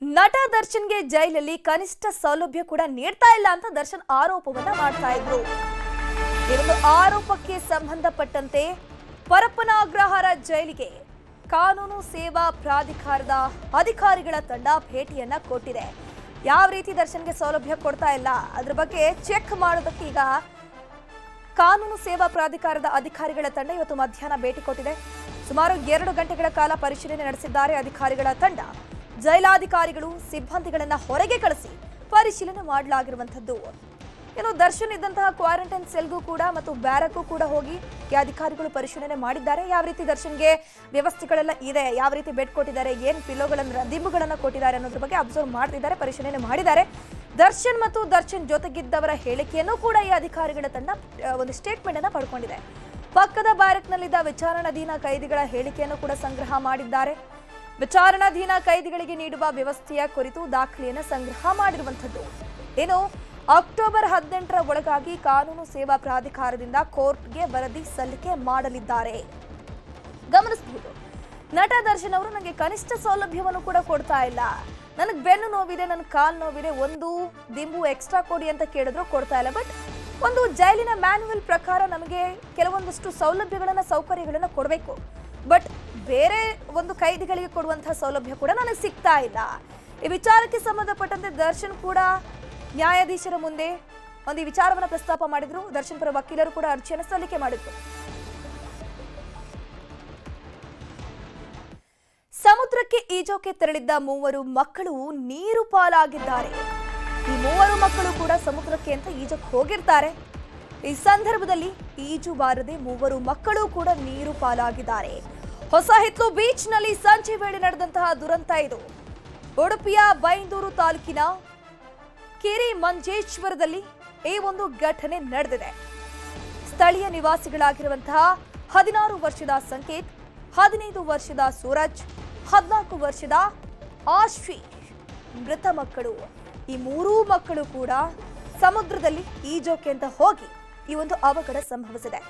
ನಟ ದರ್ಶನ್ಗೆ ಜೈಲಲ್ಲಿ ಕನಿಷ್ಠ ಸೌಲಭ್ಯ ಕೂಡ ನೀಡ್ತಾ ಇಲ್ಲ ಅಂತ ದರ್ಶನ್ ಆರೋಪವನ್ನ ಮಾಡ್ತಾ ಇದ್ರು. ಈ ಒಂದು ಆರೋಪಕ್ಕೆ ಸಂಬಂಧಪಟ್ಟಂತೆ ಪರಪ್ಪನ ಅಗ್ರಹಾರ ಜೈಲಿಗೆ ಕಾನೂನು ಸೇವಾ ಪ್ರಾಧಿಕಾರದ ಅಧಿಕಾರಿಗಳ ತಂಡ ಭೇಟಿಯನ್ನ ಕೊಟ್ಟಿದೆ. ಯಾವ ರೀತಿ ದರ್ಶನ್ಗೆ ಸೌಲಭ್ಯ ಕೊಡ್ತಾ ಇಲ್ಲ ಅದರ ಬಗ್ಗೆ ಚೆಕ್ ಮಾಡೋದಕ್ಕೆ ಈಗ ಕಾನೂನು ಸೇವಾ ಪ್ರಾಧಿಕಾರದ ಅಧಿಕಾರಿಗಳ ತಂಡ ಇವತ್ತು ಮಧ್ಯಾಹ್ನ ಭೇಟಿ ಕೊಟ್ಟಿದೆ. ಸುಮಾರು 2 ಗಂಟೆಗಳ ಕಾಲ ಪರಿಶೀಲನೆ ನಡೆಸಿದ್ದಾರೆ ಅಧಿಕಾರಿಗಳ ತಂಡ. ಜೈಲಾಧಿಕಾರಿಗಳು ಸಿಬ್ಬಂದಿಗಳನ್ನ ಹೊರಗೆ ಕಳಿಸಿ ಪರಿಶೀಲನೆ ಮಾಡಲಾಗಿರುವಂತದ್ದು. ಇನ್ನು ದರ್ಶನ್ ಇದ್ದಂತಹ ಕ್ವಾರಂಟೈನ್ ಸೆಲ್ಗೂ ಕೂಡ ಮತ್ತು ಬ್ಯಾರಕ್ಗೂ ಕೂಡ ಹೋಗಿ ಈ ಅಧಿಕಾರಿಗಳು ಪರಿಶೀಲನೆ ಮಾಡಿದ್ದಾರೆ. ಯಾವ ರೀತಿ ದರ್ಶನ್ಗೆ ವ್ಯವಸ್ಥೆಗಳೆಲ್ಲ ಇದೆ, ಯಾವ ರೀತಿ ಬೆಡ್ ಕೊಟ್ಟಿದ್ದಾರೆ, ಏನ್ ಪಿಲ್ಲೋಗಳನ್ನ ದಿಂಬುಗಳನ್ನ ಕೊಟ್ಟಿದ್ದಾರೆ ಅನ್ನೋದ್ರ ಬಗ್ಗೆ ಅಬ್ಸರ್ವ್ ಮಾಡ್ತಿದ್ದಾರೆ, ಪರಿಶೀಲನೆ ಮಾಡಿದ್ದಾರೆ. ದರ್ಶನ್ ಮತ್ತು ದರ್ಶನ್ ಜೊತೆಗಿದ್ದವರ ಹೇಳಿಕೆಯನ್ನು ಕೂಡ ಈ ಅಧಿಕಾರಿಗಳ ತಂಡ ಒಂದು ಸ್ಟೇಟ್ಮೆಂಟ್ ಅನ್ನ ಪಡ್ಕೊಂಡಿದೆ. ಪಕ್ಕದ ಬ್ಯಾರಕ್ನಲ್ಲಿದ್ದ ವಿಚಾರಣಾಧೀನ ಕೈದಿಗಳ ಹೇಳಿಕೆಯನ್ನು ಕೂಡ ಸಂಗ್ರಹ ಮಾಡಿದ್ದಾರೆ. ವಿಚಾರಣಾಧೀನ ಕೈದಿಗಳಿಗೆ ನೀಡುವ ವ್ಯವಸ್ಥೆಯ ಕುರಿತು ದಾಖಲೆಯನ್ನು ಸಂಗ್ರಹ ಮಾಡಿರುವಂತದ್ದು. ಏನು ಅಕ್ಟೋಬರ್ 18ರ ಒಳಗಾಗಿ ಕಾನೂನು ಸೇವಾ ಪ್ರಾಧಿಕಾರದಿಂದ ಕೋರ್ಟ್ಗೆ ವರದಿ ಸಲ್ಲಿಕೆ ಮಾಡಲಿದ್ದಾರೆ. ಗಮನಿಸಬಹುದು, ನಟ ದರ್ಶನ್ ಅವರು ನನಗೆ ಕನಿಷ್ಠ ಸೌಲಭ್ಯವನ್ನು ಕೂಡ ಕೊಡ್ತಾ ಇಲ್ಲ, ನನಗೆ ಬೆನ್ನು ನೋವಿದೆ, ನನ್ನ ಕಾಲು ನೋವಿದೆ, ಒಂದು ದಿಂಬು ಎಕ್ಸ್ಟ್ರಾ ಕೊಡಿ ಅಂತ ಕೇಳಿದ್ರು ಕೊಡ್ತಾ ಇಲ್ಲ. ಬಟ್ ಒಂದು ಜೈಲಿನ ಮ್ಯಾನ್ಯುವಲ್ ಪ್ರಕಾರ ನಮಗೆ ಕೆಲವೊಂದಷ್ಟು ಸೌಲಭ್ಯಗಳನ್ನ ಸೌಕರ್ಯಗಳನ್ನ ಕೊಡಬೇಕು. ಬಟ್ ಬೇರೆ ಒಂದು ಕೈದಿಗಳಿಗೆ ಕೊಡುವಂತಹ ಸೌಲಭ್ಯ ಕೂಡ ನನಗೆ ಸಿಗ್ತಾ ಇಲ್ಲ. ಈ ವಿಚಾರಕ್ಕೆ ಸಂಬಂಧಪಟ್ಟಂತೆ ದರ್ಶನ್ ಕೂಡ ನ್ಯಾಯಾಧೀಶರ ಮುಂದೆ ಒಂದು ವಿಚಾರವನ್ನು ಪ್ರಸ್ತಾಪ ಮಾಡಿದ್ರು. ದರ್ಶನ್ ಪರ ವಕೀಲರು ಕೂಡ ಅರ್ಜಿಯನ್ನು ಸಲ್ಲಿಕೆ ಮಾಡಿದ್ರು. ಸಮುದ್ರಕ್ಕೆ ಈಜೋಕೆ ತೆರಳಿದ್ದ 3 ಮಕ್ಕಳು ನೀರು ಪಾಲಾಗಿದ್ದಾರೆ. ಈ 3 ಮಕ್ಕಳು ಕೂಡ ಸಮುದ್ರಕ್ಕೆ ಅಂತ ಈಜಕ್ಕೆ ಹೋಗಿರ್ತಾರೆ. ಈ ಸಂದರ್ಭದಲ್ಲಿ ಈಜು ಬಾರದೆ 3 ಮಕ್ಕಳು ಕೂಡ ನೀರು ಪಾಲಾಗಿದ್ದಾರೆ. ಹೊಸಹಿತ್ಲು ಬೀಚ್ ನಲ್ಲಿ ಸಂಜೆ ವೇಳೆ ನಡೆದಂತಹ ದುರಂತ ಇದು. ಉಡುಪಿಯ ಬೈಂದೂರು ತಾಲೂಕಿನ ಕೆರೆ ಮಂಜೇಶ್ವರದಲ್ಲಿ ಈ ಒಂದು ಘಟನೆ ನಡೆದಿದೆ. ಸ್ಥಳೀಯ ನಿವಾಸಿಗಳಾಗಿರುವಂತಹ 16 ವರ್ಷದ ಸಂಕೇತ್, 15 ವರ್ಷದ ಸೂರಜ್, 14 ವರ್ಷದ ಆಶ್ವೀಶ್ ಮೃತ ಮಕ್ಕಳು. ಈ 3 ಮಕ್ಕಳು ಕೂಡ ಸಮುದ್ರದಲ್ಲಿ ಈಜೋಕೆ ಅಂತ ಹೋಗಿ ಈ ಒಂದು ಅವಘಡ ಸಂಭವಿಸಿದೆ.